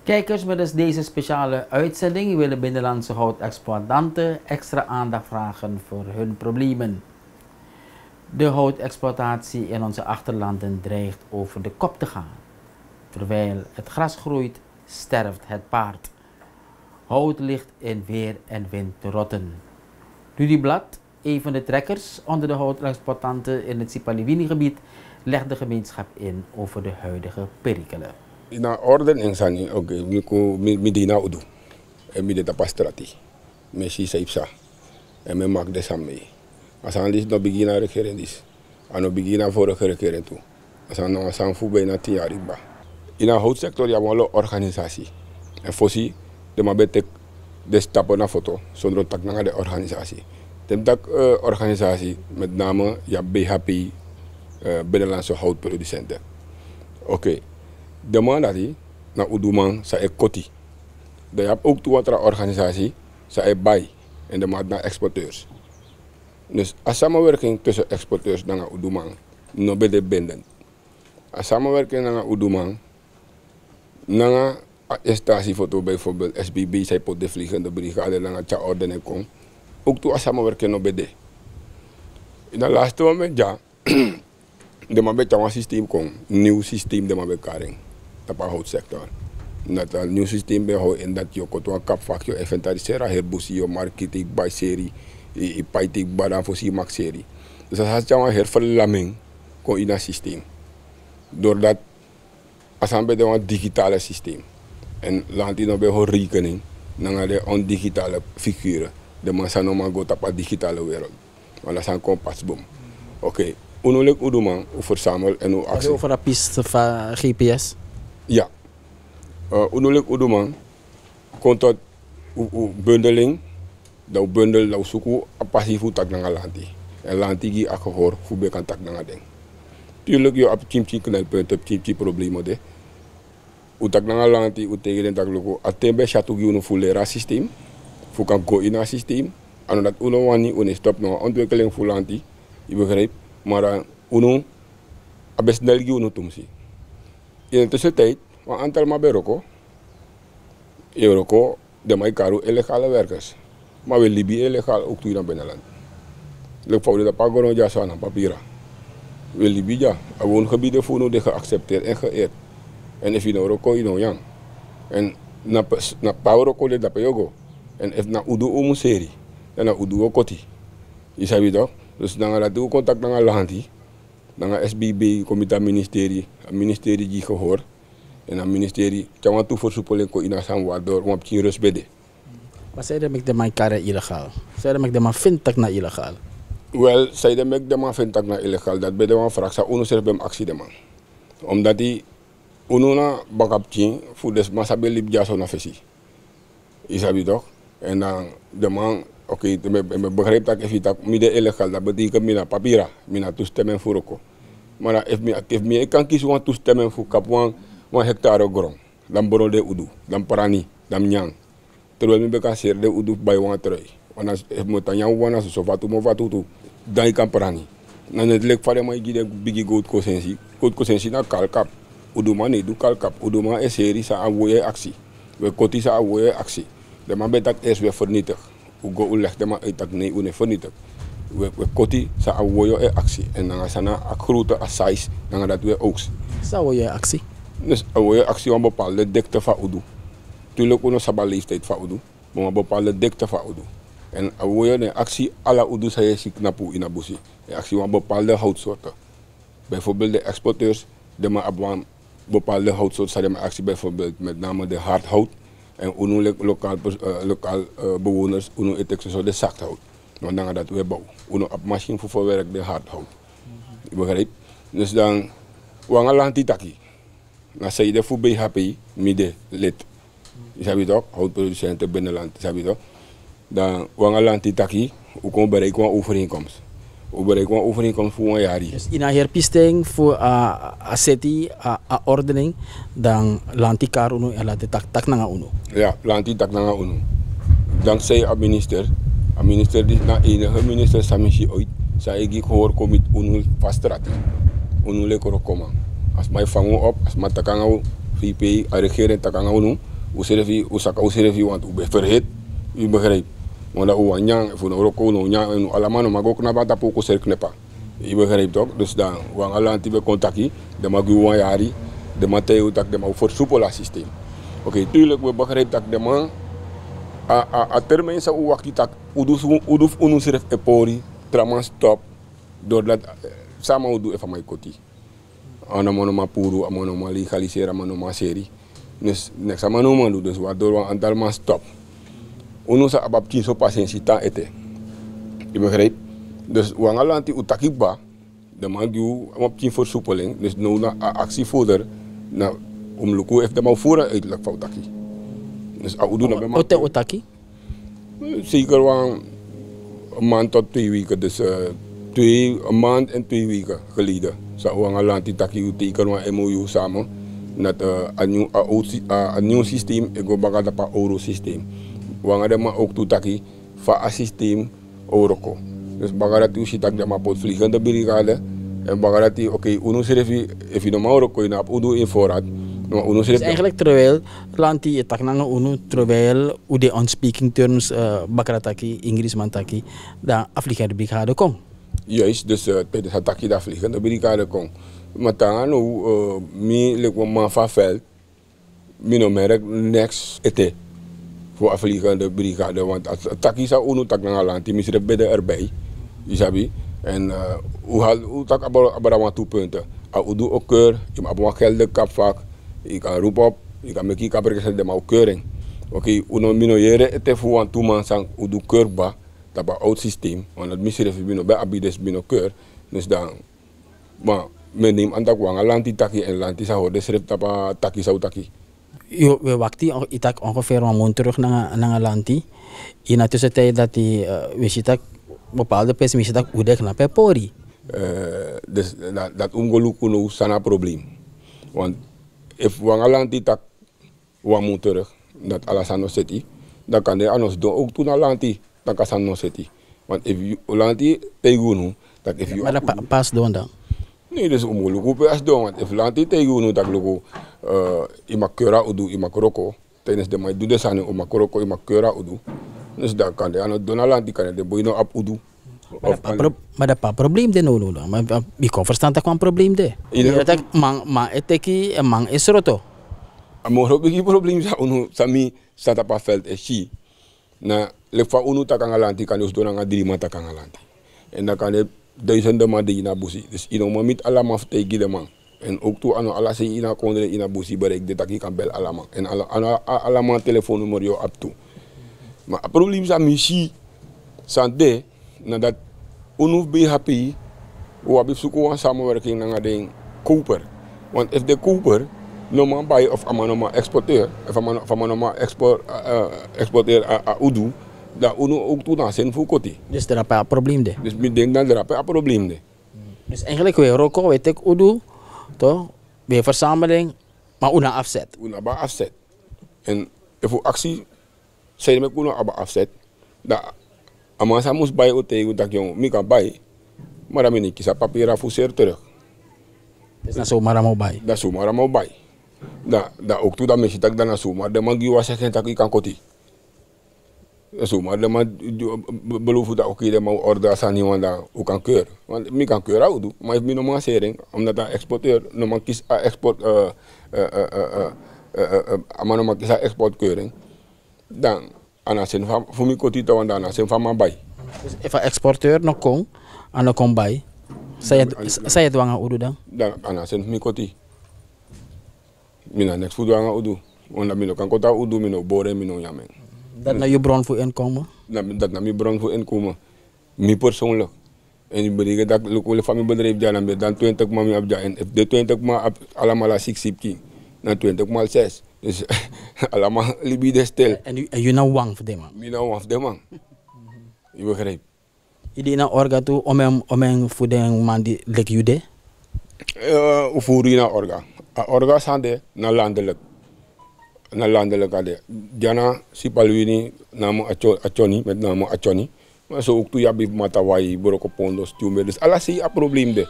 Kijkers, met deze speciale uitzending willen binnenlandse houtexploitanten extra aandacht vragen voor hun problemen. De houtexploitatie in onze achterlanden dreigt over de kop te gaan. Terwijl het gras groeit, sterft het paard. Hout ligt in weer en wind te rotten. Rudy Blad, een van de trekkers onder de houtexploitanten in het Sipaliwini-gebied, legt de gemeenschap in over de huidige perikelen. In de ordening zijn we dina udu en we de pastrati, messi saipsa en we maken de samen. Als we dus nog beginnen regeren is, en we beginnen vorige regeren toe, als we nog zijn voor bijna 10 jaar ba. In de houtsector hebben we een organisatie en voorzie de mabetek de stappen naar foto zonder tak naar de organisatie. De organisatie met name ja BHP, Binnenlandse houtproducenten. Oké. De man dat hij naar Uduman zij koti. Je hebt ook toe een organisatie zij bij en de man naar exporteurs. Dus als samenwerking tussen exporteurs naar Uduman no be de benden. Als samenwerking naar Uduman naar arrestatiefoto bijvoorbeeld SBB zij pot de vliegende brigade naar het ordening komt. Ook toe als samenwerking no be de. In de laatste moment ja de man bij een systeem komt, nieuw systeem de man bij karing. Dat is de houtsector. Dat een nieuw systeem behoudt en dat je kunt een kapvak je inventariseren, herboesie, marketing, bij serie, pijtig, badan voor si max serie. Dus dat is een herverlamming in dat systeem. Doordat als we bij een digitale systeem en laat je nog bij een rekening naar de ondigitale figuren, de mensen nog maar gaan op de digitale wereld. Want dat is een kompasboom. Oké, unulik uduman, u verzamel en u actie. Over de piste van GPS? Ja. Unulik uduman komt tot bundeling, dat bundel dat zoeken passief hoe tak naar lanti. En lanti die akkoord hoe be kan tak naar ding. Tuurlijk je op chimchi knelpunt op chimchi problemen de. U tak naar lanti u tegen den tak loko atembe chatu gi unu fulera systeem. Fu kan go in een systeem. En dat uno wani unu stop nog ontwikkeling voor lanti. Je begrijpt, maar uno abesnel gi unu tumsi. In de tussentijd een aantal maberoko, Euroko, de maikaru illegale werkers. Maar we Libië illegaal ook toe in het binnenland. Ik vond dat pagoron ja zo aan papieren. We Libië ja, er wonen gebieden voor de geaccepteerd en geëerd. En if je nou roko je nou yang. En na pauroko de dapeyogo. En if na udu umuseri, dan na udu okoti. Je zei toch? Dus dan gaat het contact met lanti, dan SBB, comité ministerie die gehoord. En het ministerie kan toe versoepelen in de waardoor we op geen rust bedden. Maar zij de met de man karre illegaal? Zij de met de man vindt na illegaal? Wel, zij de met de man vindt na illegaal. Dat bij de man vraagt, zou zelf bij actie de man. Omdat die na bakapje voor de massabe liep ja zo na visie. Is dat toch? En dan de man, oké, ik begrijp dat ik dat midden illegaal, dat betekent mina papiera, mina toestemming voor ook. Maar ik kan kiezen een toestemming voor kapwan. 1 hectare grond, dan boro de udu, dan parani, dan nyang. Terwijl ik kan zeggen de udu bij een trui. Want als ik moet aan jou wana zo vatu, dan kan parani. Dan het lek van mij die bigi goat kosensi na kalkap. Udu man niet doe kalkap, udu man is serie sa awoye actie. We koti sa awoye actie. De man betak is weer vernietigd. U go u leg de man uit dat nee u ne vernietigd. We koti sa awoye actie. En dan gaan we grote size, dan gaan dat weer oogst. Sa awoye actie? Dus we actie een bepaalde dikte van Udu. Tuurlijk ook nog een leeftijd van Udu, maar een bepaalde dikte van Udu. En we een actie alle Udu zijn ziek napu in Abusi. Een actie van bepaalde houtsoorten. Bijvoorbeeld de exporteurs, de maar op een bepaalde houtsoorten zijn actie bijvoorbeeld met name de hardhout. En lokaal bewoners, zo de zachthout. Want dan gaat dat weer bouwen. Op machine voor verwerk de hardhout. Je begrijpt? Dus dan, we gaan lanti taki. Na zijde voor BHP, midden lid. Is toch? Houtproducenten binnenland, is toch? Dan wanneer land die taki, we kunnen bereiken een overeenkomst. We bereiken een overeenkomst voor een jaar. Dus in een herpisting voor ACT, ordening, dan land die kar uno en laat de tak naar uno. Ja, land die tak naar uno. Dankzij een minister die na enige minister Samishi ooit, zei ik hoor kom met uno vaststraat. Uno lekker komen. Als mij vangen op, als mij takangau, VP, regering takangau nu, Userevi want u verhit. U begrijpt. Want dat u nyang, voor een roko, no nyang, allemaal nog maar ook naar wat dat ook knepa. Je begrijpt toch? Dus dan, wang alanti be contacti, de mag u wan jari, de mateo tak de mag versoepelen systeem. Oké, tuurlijk we begrijpen dat de man a termijn sa u wakti tak uduf unusref epori, traman stop, doordat sama udu even mijn koti. Anamano puru, amano legaliseren, amano serie. Dus next amano do, dus waardoor we aantal man stop. Uno sa abab so patiëntie ta ete. Je begrijpt? Dus wang alanti utakikba, de man giu op 10 versoepeling, dus nou na actievoerder, na luku heeft de man voeren uitleg van utaki. Dus a udu na be man. Utaki? Zeker wel een maand tot 2 weken, dus een maand en 2 weken geleden. Sa wang alanti taki uteken een MOU samen, met een nieuw systeem, ik go baga dat euro systeem. Wang de man ook tutaki van een systeem euroko. Dus bagarati sitak de mapot vliegende brigade en bagarati uno serevi if je normaal ook in op uno in voorraad. Dus eigenlijk terwijl lanti etak nanga uno terwijl ude on speaking terms bakarataki Ingris mantaki da vliegende brigade kom. Juist, dus tijdens het takje dat vliegende brigade kom. Maar dan mi lek man van veld mi no merk next ete voor een vliegende brigade, want als takje zou uno tak nanga lanti misre bede erbij. Isabi en hoe tak abarawan 2 punten. U doet ook keur, je mag wel gelden kapvak, je kan roepen op, je kan met kika bergen de maar keuring. Oké, uno minoyere het even want 2 man sang u doet keurba, dat is een oud systeem, want het missie heeft binnen bij abides binnen keur, dus dan, maar men neemt aan dat wang lanti taki en lanti sa hoorde schrijf dat taki zou taki. We wachten itak ongeveer een maand terug naar lanti. In de tussentijd dat die we zitten bepaalde pessimisten dat udek na pepori. Dus dat ongoluku no sana probleem. Want if wangalanti tak wamu terug dat alasano city, dan kan de anos doen ook toen alanti tak asano city. Want if you lanti tegunu dat if you. Maar dat pas doen dan. Nee, dus ongoluku pas doen want if lanti tegunu dat luku imakura udu imakoroko tijdens de mai doe de sane imakoroko imakura udu. Dus dan kan de anos doen alanti kan de boy no ap udu. Maar dat is een probleem de no. Maar ik kan verstaan dat een probleem de. Dat man eteki en man is roto. Amor heb ik probleem sa unu sami staat op veld is chi. Na lefa unu takangalanti kan dus doen aan 3 man takangalanti. En dan kan de duizenden man die na busi. Dus ino man met allemaal tegi de man. En ook toe ano alla sei ina kondre ina busi bereik de taki kan bel allemaal. En allemaal telefoonnummer yo up toe. Maar het probleem sa michi sande nadat UNUF BHP we hebben zoeken samenwerking naar de koper. Want if de koper normaal bij of amanoma exporteur of amanoma exporteur a udu, dan UNU ook toe naar zijn voekoti. Dus er is een probleem de. Dus ik denk dat er een probleem de. Dus eigenlijk we roko weet ik udu, toch? Bij verzameling, maar una afzet. Una ba afzet. En if we actie zijn met una aba afzet, dan amasa moest bij ote dat jong mi kan bij, maar dan ben ik kisa papier affuseer terug. Dus dat zomaar allemaal bij. Dat zomaar allemaal bij. Dat ook toe dat mensen dat dan zomaar de man die was zeggen dat ik kan koti. Zomaar de man beloven dat ook de man orde als aan iemand dat ook kan keuren. Want mi kan keuren ook doen, maar ik ben normaal sering omdat dat exporteur normaal kies export maar normaal kies exportkeuring. Dan anasen voor mij koti dan anasen van mij bij. Dus even exporteur nog kon, en nog kom bij. Saya het wangen udu dan? Dan anasen mij koti. Mina next food wangen udu. Want dan kan kota udu mino bore mino yamen. Dat naar je bron voor inkomen? Dat naar mijn bron voor inkomen. Mij persoonlijk. En ik bedoel dat ik van mijn bedrijf dan 20 man op en if de 20 man allemaal 6 sipki, dan 20 mal 6. Dus allemaal libido stel. En je nou wang voor de man? Ik nou wang voor de man. Je begrijpt. Je na orga toe om een voor de man die lek jude? Hoe voer je naar orga? Orga zijn de naar landelijk. Naar landelijk ade. Diana sipalwini namu achoni met namu achoni. Maar zo ook toe ja bif matawai boroko pondos tume. Dus alles zie een probleem de.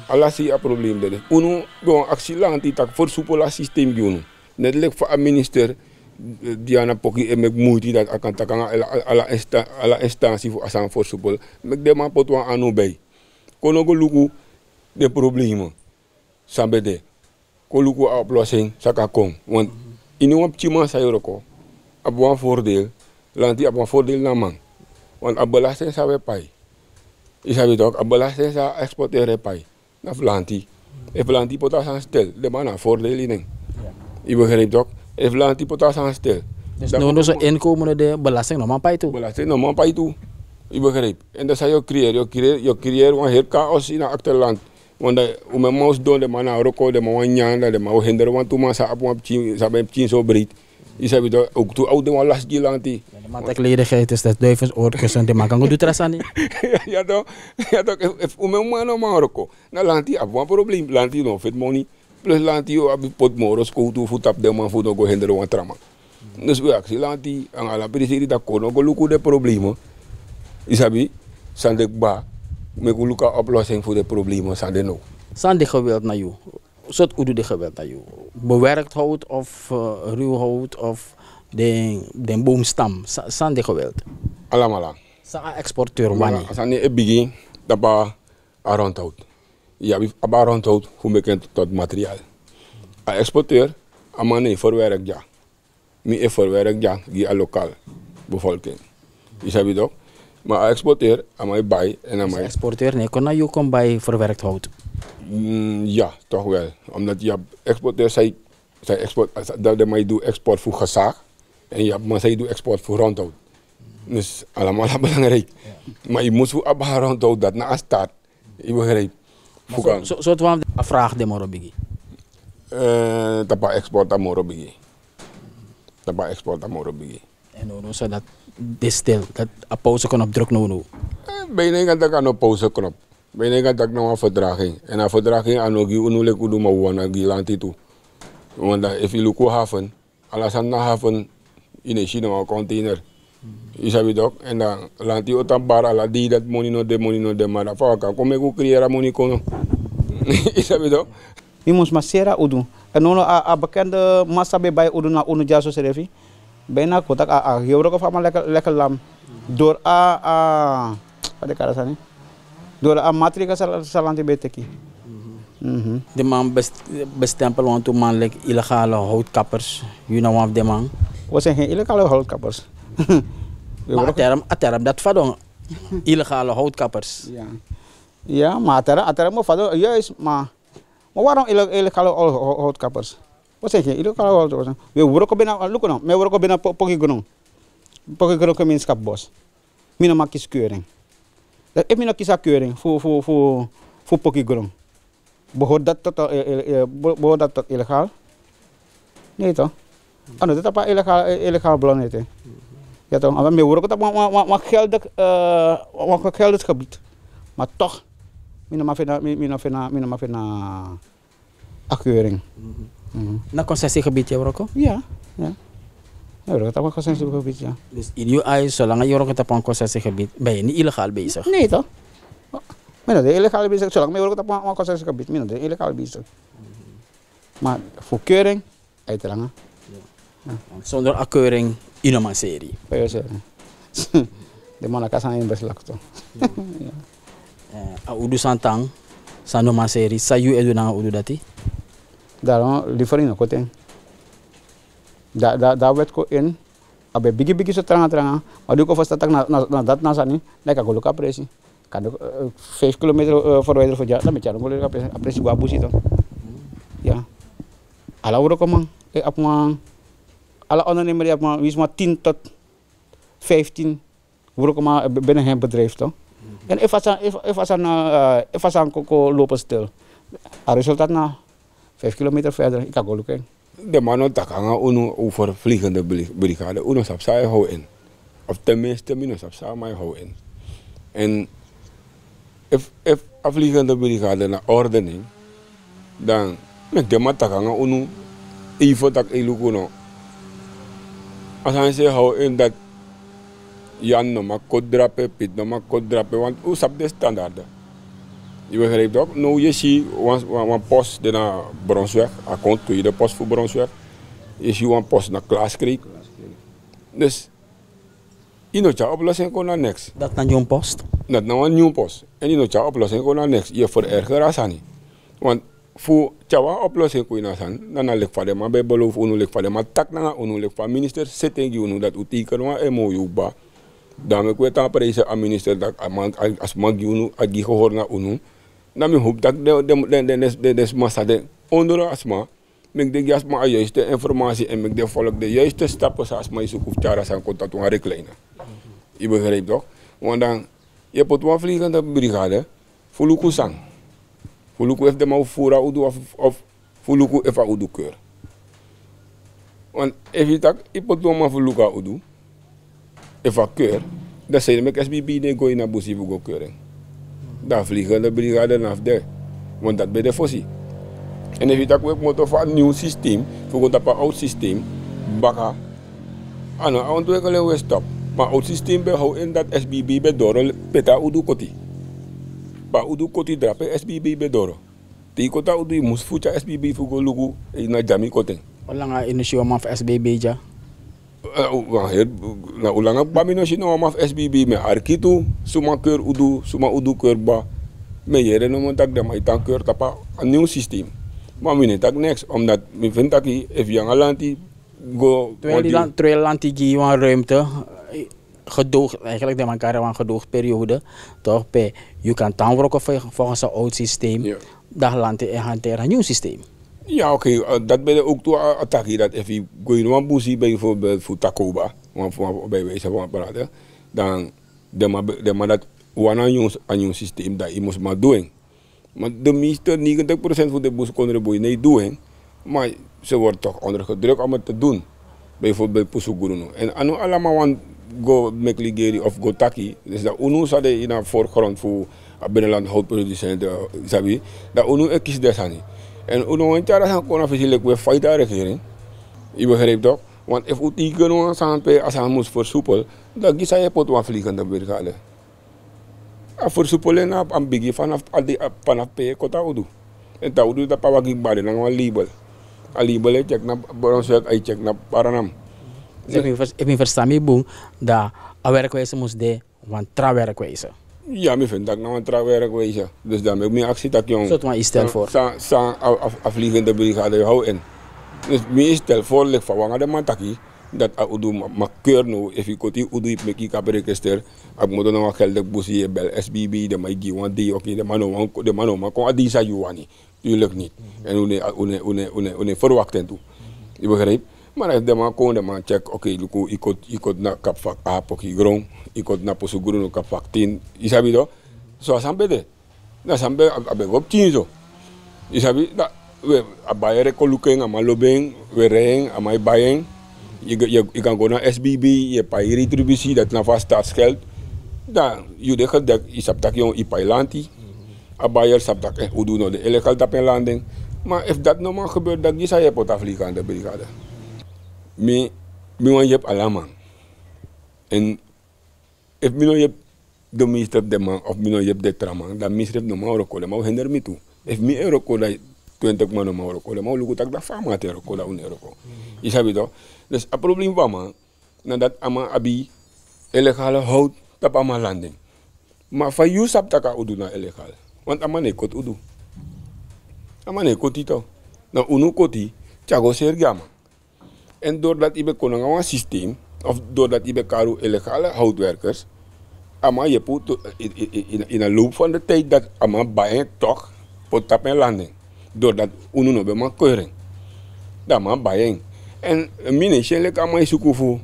Alles zie een probleem de. Uno gewoon actie lang die tak voor soepel systeem doen. Net lek voor een minister Diana Poki en met moeite dat akan takanga ala instantie voor asan voor soepel. Mek de man potwa anu bij. Kono go luku de problemen. Sambede. Ko luku a oplossing saka kom. Want in een chima sa yoroko. Abu een voordeel. Lanti abu een voordeel na man. Want a belasting sa we pai. Isabi toch, a belasting sa exporteren pai. Na Lanti. If Lanti potas aan stel, de man een voordeel in. Je begrijpt toch? If Lanti potas aan stel. Dus nu zo inkomen de belasting nog maar bij toe. Belasting nog maar bij toe. Je begrijpt. En dat zou je creëren een heel chaos in het achterland. Want om mijn mouse doen, de man naar Roko, de man nyanda, de man hinderen, want toen man sa op een tien zo breed. Je zei dat ook toen oud de man last Lanti. De man tekledigheid is dat duivensoor kussen, de man kan goed doen. Ja toch? If om mijn man naar Roko, na Lanti heb een probleem. Lanti no fit money. Plus Lanti op pot moros ko tu voet op de man voet go hinderen want trama. Dus we actie Lanti ang ala presidente dat kono go luku de problemen. Isabi, sandek ba, me go luka oplossing voor de problemen sande no. Sande geweld naar jou. Soort hoe doe de geweld naar jou? Bewerkt hout of ruw hout of de boomstam. Sande geweld. Alamala. Sa exporteur wanneer? Sande e begin daba around hout. Ja, aba around hout hoe bekend tot materiaal. A exporteur, amane verwerk ja. Mi verwerk ja, die a lokaal bevolking. Isabi toch? Maar exporteur, aan mij bij en aan mij. Exporteur, nee, kon je komen bij verwerkt hout? Ja, toch wel. Omdat je exporteur, zij export, dat mij doet export voor gezaag. En je maar zij doet export voor rondhout. Dus allemaal belangrijk. Ja. Maar je moet voor abba rondhout dat na staat. Je begrijpt. Zo het was een vraag de morobigi. Tapa export aan morobigi. Tapa export aan morobigi. En no zo dat distil, dat een pauze kan op druk no. Bijna dat kan op pauze knop. Bijna dat nou een verdraging. En een verdraging aan ook je unulik udu maar wana gilanti toe. Want if je lukt haven, alles aan de haven in een China een container. Is dat ook? En dan laat je op bar ala die dat money no de maar afval kan. Kom ik ook creëren money kono. Is dat ook? Je moet masera udu. En nu a bekende massa bij udu na unu jaso serefi. Bijna kotak a Europa of allemaal lekker lam. Door wat ik kan zeggen. Door a matrika salanti beteki. De man bestempelen want toen man illegale houtkappers. You know of de man. We zijn geen illegale houtkappers. Maar aterm dat vadon illegale houtkappers. Ja. Ja, maar aterm mo vadon juist maar waarom illegale houtkappers? Wat zeg je? Illegale houtkappers. We werken binnen lukken me werken binnen Pokigrong. Pokigrong gemeenschap bos. Mina maak kieskeuring. Dat ik mina kies keuring voor Pokigrong. Behoort dat tot illegaal? Nee toch? Ah, dat is apa illegaal belang. Ja toch, maar we werken op een geldig gebied. Maar toch, mina fina akkeuring. Na concessiegebied je werken? Ja. Ja, we werken op een concessiegebied, ja. Dus in uw huis, zolang je werkt op een concessiegebied, ben je niet illegaal bezig? Nee toch? Mina de illegaal bezig, zolang we werken op een concessiegebied, mina de illegaal bezig. Maar voor keuring, uiteraard. Ja. Zonder akkeuring in een serie. De man kan in beslag toch. Udu santang, sanoma serie, sayu edu na udu dati. Daarom liever in koten. Daar werd ko in. Abe bigi so tranga. Maar doe ko vast dat na dat na sani, dan kan goluka presi. Kan 5 kilometer verwijderd van jaar, dan met jaar goluka presi gua busi toch. Ja. Ala uro ko man, alle ondernemers hebben wie maar 10 tot 15 werken maar binnen hun bedrijf toch? En if aan lopen stil. Het resultaat na 5 kilometer verder, ik kan lukken. De mannen takken over vliegende brigade, uno sap saai hou in. Of tenminste, minus sap saai mij hou in. En if a vliegende brigade na ordening, dan met de mannen takken uno even tak elukuno. Als hij zegt hou in dat Jan no maar kort drapen, Piet no maar kort drapen, want hoe sap de standaarden. Je begrijpt ook, nou je ziet een post naar Bronsweg, een tweede post voor Bronsweg. Je ziet een post naar Klaaskreek, Dus, inocha oplossing kon naar niks. Dat naar jouw post? Dat nou een nieuw post. En inocha oplossing kon naar niks. Je vererger asani. Want voor chawa oplossing kon je nasan, dan leg van de maar bij beloof unu leg van de maar tak na unu leg van minister setting unu dat uteken wa MOU ba. Daarmee kwet aan prijzen aan minister dat als mag unu agi gehoor na unu. Dan me hoop dat de massa de onder asma. Mek de gas maar juiste informatie en mek de volk de juiste stappen zoals mij zoek of chara zijn contact aan reclinen. Je begrijpt toch? Want dan je pot wel vliegende brigade, fuluku sang. Fuluku heeft de maar voera udu of fuluku efa udu keur. Want als je tak, je pot wel maar fuluka udu, efa keur, dan zei je met SBB ne gooi naar busi voor go keuring. Dan vliegen de brigade naar de, want dat bij de fossie. En als je tak we moeten van een nieuw systeem, voor dat een oud systeem, baka, aan een ontwikkeling we stop. Maar oud systeem behouden in dat SBB bij Doro, peta udu koti. Ba udu koti drape SBB bij Doro. Die kota udu je moest voetja SBB voor go lugu na jami koting. Hoe lang initieel man van SBB ja? Na ulanga bamino shino man van SBB me arkitu, suma keur udu keur ba. Me jere no man tak de ma itan keur tapa een nieuw systeem. Maar we niet niks, omdat we vinden dat if je een land go... Terwijl land die een ruimte gedoogd, eigenlijk de elkaar een gedoogd periode, toch? Je kan dan volgens een oud systeem, dat land in hanteren een nieuw systeem. Ja, oké, dat ben je ook toe attacken, dat if je go in een busi bijvoorbeeld voor Takoba, bij wijze van praten, dan de maar dat een nieuw systeem dat je moest maar doen. Maar de meeste 90% van de boeren konden het niet doen. Maar ze worden toch onder druk om het te doen. Bijvoorbeeld Pusugurunu. En anu allemaal want go mekligeri of go taki. Dus dat UNO zat in de voorgrond voor binnenland houtproducenten. Dat UNO kies desani. En UNO in Chara gaan kon afzien we fight de regering. Je begrijpt toch? Want if u die kunnen als hij moest versoepelen, dan kies hij pot wat vliegende brigade. Versoepelen op een biggie vanaf P kota udu. En dat udu dat pawaging bade nang een label. Een label check na Bronswijk, hij check na Paranam. Ik verstaan me boem dat een werkwijze moest de, want tra-werkwijze. Ja, ik vind dat nou een tra-werkwijze. Dus dan heb ik actie dat jong. Zot maar stel voor. Sa vliegende brigade hou in. Dus ik stel voor leg van wanneer de man taki. Dat udu makeur nou, if je koti udu ip meki kaperekester, ak mo na wa geld busi bel SBB de mai gi wan di oké de mano maar kon adi sa juani. Tuurlijk niet. En une verwachten toe. Je begrijpt? Maar als de man kon de man check, oké, luku ikot na kapvak A poki grond, ikot na posuguru no kapvak 10. Isabi do? So asambe de. Na sambe abe op 10 zo. Isabi da we abayere ko lukeng amalobeng, we reng amai bayeng. Je kan gewoon naar SBB, je pay retributie, dat is vast staatsgeld. Dan, je de gedek, je sabtak jong, je pay lanti. Abayer sabtak, hoe doen we de illegaal tap in landing. Maar if dat normaal gebeurt, dan is hij pot afvliegen aan de brigade. Me wan je hebt allemaal. En if me no je hebt de minister de man, of me no je hebt de traman, dan minister normaal rokolen, maar hinder me toe. If me rokolen 20 man normaal rokolen, maar lukt dat fama te rokolen un euro. Je sabi toch? Dus het probleem was man, nadat ama abi illegale hout tap ama landing. Maar van jou sap taka udu na illegaal. Want ama ne kot udu. Ama ne koti to. Na unu koti, chago sergama. En doordat ibe konanga een systeem, of doordat ibe karu illegale houtwerkers, ama je put in een loop van de tijd dat ama baien toch pot tap en landing. Doordat unu no be ma keuring. Dat ma baien. En minister amai sukufu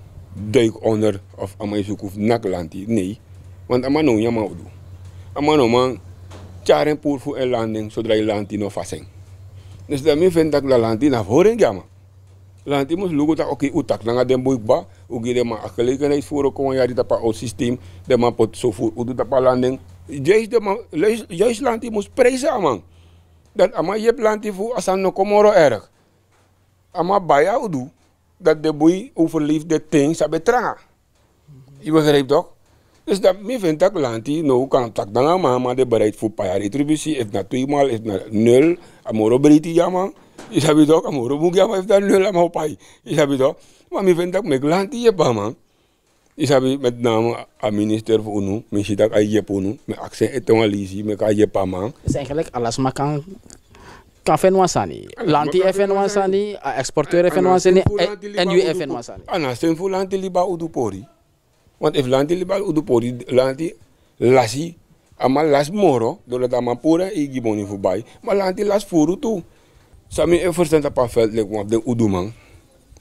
duik onder of amai sukufu naklanti. Nee, want amano yama udu. Amano man charen pour voor een landing zodra je lanti no faseng. Dus daarmee vind ik dat lanti na horen yama. Lanti moet lugu dat oké utak nanga den boekba, ugi de ma gelegenheid voor komen ja die tapa oud systeem, de man pot zo voor udu tapa landing. Juist lanti moet prijzen man. Dan amai je lanti voor asan no komoro erg. Ama baya udu dat de boy overleeft de ting sabe tranga. Je begrijpt toch? Dus dat me vindt dat lanti nou kan tak dan maar de bereid voor paya retributie if na 2 maal if na 0 amoro beriti jama. Je sabe toch amoro mug jama if na 0 amao pai. Je sabe toch? Maar mi vind dat me land die pa man. Isabi met name a minister voor UNO, me ziet dat je ponu, me accent etonalisi, me kan je pa man. Dus eigenlijk alles maar kan FN wasani. Lanti FN wasani, exporteur FN wasani, en u FN wasani. Ana sen fu lanti liba udupori. Want if lanti liba udupori, lanti lasi, ama las moro, doordat ama pura igiboni voorbij, maar lanti las furu toe. Sami e verstand op een veld like de uduman.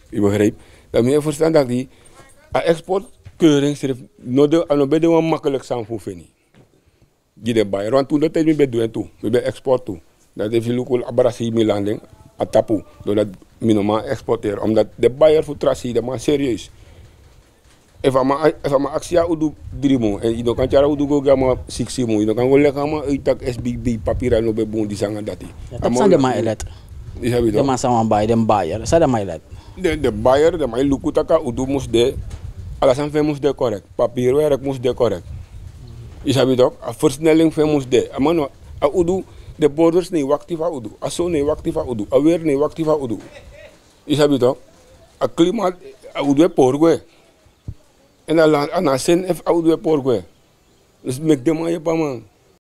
Je begrijpt? Dat me verstand dat die exportkeuring schrijft, no bij de wan makkelijk samen voor fini. Die de bij, want toen dat tijd me bij doen toe, me bij export toe. Dat heeft je lokal abrasi milanding, atapu, doordat me normaal exporteren, omdat de buyer voor trassie, dat maar serieus. If ama actie udu drimo, en je kan jara udu go gama 6 mo, je kan go lekker maar uittak SBB papier no be bon die zanga dati. Dat zijn de mailet. De man samen bij de buyer, zijn de mailet. De buyer, de mij lukutaka udu moest de, alasan fe moest de correct, papierwerk moest de correct. Je sabi toch, a versnelling fe moest de, amano a udu de borders nee waktiva udu, a so nee waktiva udu, a weer nee waktiva udu. Je sabi toch, a klimaat a udu porgue. En dan aan zijn F oude porgue. Dus met de man je pa man.